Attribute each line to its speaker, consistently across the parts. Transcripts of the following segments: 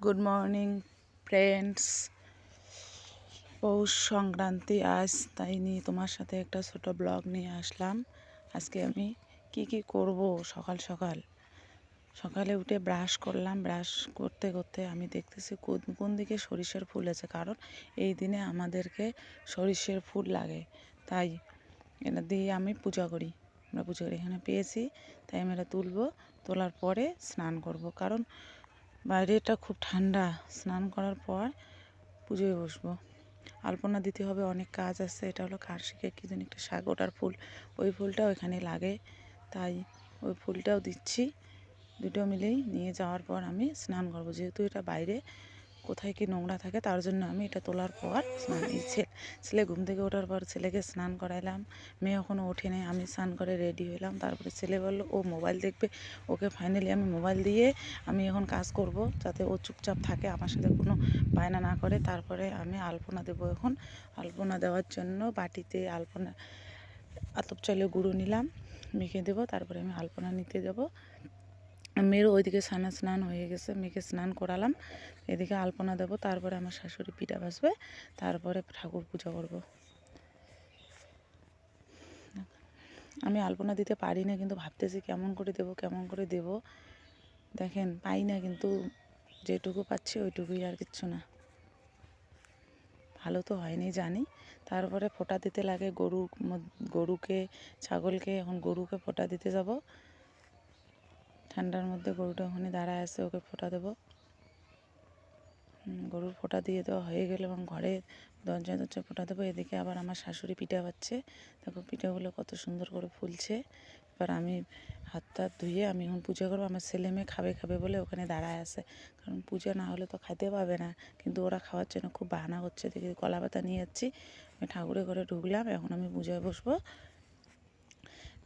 Speaker 1: Good morning friends. Poush Sankranti আজ, তাই নিয়ে তোমার সাথে একটা ছোট ব্লগ নিয়ে আসলাম। আজকে আমি কি করব সকাল সকাল সকালে উঠে ব্রাশ করলাম। ব্রাশ করতে করতে আমি দেখতেছি কোন দিকে সরিষার ফুল আছে, কারণ এই দিনে আমাদেরকে সরিষার ফুল লাগে। তাই এটা দিয়ে আমি পূজা করি, আমরা পুজো করি। এখানে পেয়েছি, তাই আমি এটা তুলবো। তোলার পরে স্নান করব, কারণ বাইরেটা খুব ঠান্ডা। স্নান করার পর পুজোয় বসবো। আলপনা দিতে হবে, অনেক কাজ আছে। এটা হলো কার্শিকে কী যেন একটা শাক, ওটার ফুল, ওই ফুলটাও এখানে লাগে, তাই ওই ফুলটাও দিচ্ছি। দুটো মিলেই নিয়ে যাওয়ার পর আমি স্নান করবো, যেহেতু এটা বাইরে কোথায় কি নোংরা থাকে, তার জন্য আমি এটা তোলার পর স্নান। ছেলে ঘুম থেকে ওঠার পর ছেলেকে স্নান করাইলাম। মেয়ে এখনও ওঠেনি, আমি স্নান করে রেডি হলাম। তারপরে ছেলে বললো ও মোবাইল দেখবে, ওকে ফাইনালি আমি মোবাইল দিয়ে আমি এখন কাজ করব, যাতে ও চুপচাপ থাকে, আমার সাথে কোনো বায়না না করে। তারপরে আমি আলপনা দেবো। এখন আলপনা দেওয়ার জন্য বাটিতে আলপনা আতপ চালের গুঁড়ো নিলাম, মেখে দেবো। তারপরে আমি আলপনা নিতে যাবো। মেয়ের ওইদিকে স্নান হয়ে গেছে, মেয়েকে স্নান করালাম, এদিকে আলপনা দেবো। তারপরে আমার শাশুড়ি পিঠা ভাজবে, তারপরে ঠাকুর পূজা করব। আমি আলপনা দিতে পারি না, কিন্তু ভাবতেছি কেমন করে দেব। দেখেন পাই না, কিন্তু যেটুকু পাচ্ছি ওইটুকুই, আর কিচ্ছু না। ভালো তো হয়নি জানি। তারপরে ফোঁটা দিতে লাগে গরুকে, ছাগলকে। এখন গরুকে ফোঁটা দিতে যাব। ঠান্ডার মধ্যে গরুটা ওখানে দাঁড়ায় আছে, ওকে ফোঁটা দেবো। গরুর ফোঁটা দিয়ে দেওয়া হয়ে গেলে এবং ঘরে দরজায় ফোঁটা দেবো। এদিকে আবার আমার শাশুড়ি পিঠা পাচ্ছে, দেখো পিঠাগুলো কত সুন্দর করে ফুলছে। এবার আমি হাত টাত ধুয়ে আমি এখন পূজা করবো। আমার ছেলে মেয়ে খাবে বলে ওখানে দাঁড়ায় আছে, কারণ পূজা না হলে তো খাইতে পাবে না। কিন্তু ওরা খাওয়ার জন্য খুব বাহানা করছে। দেখি কলা পাতা নিয়ে যাচ্ছি, আমি ঠাকুরের ঘরে ঢুকলাম। এখন আমি পূজায় বসবো।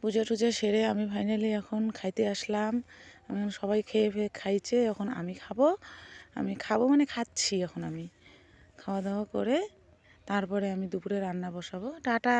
Speaker 1: পূজা টুজা সেরে আমি ফাইনালি এখন খাইতে আসলাম। আমি সবাই খাইছে, এখন আমি খাবো মানে খাচ্ছি। এখন আমি খাওয়া দাওয়া করে তারপরে আমি দুপুরে রান্না বসাবো। টাটা।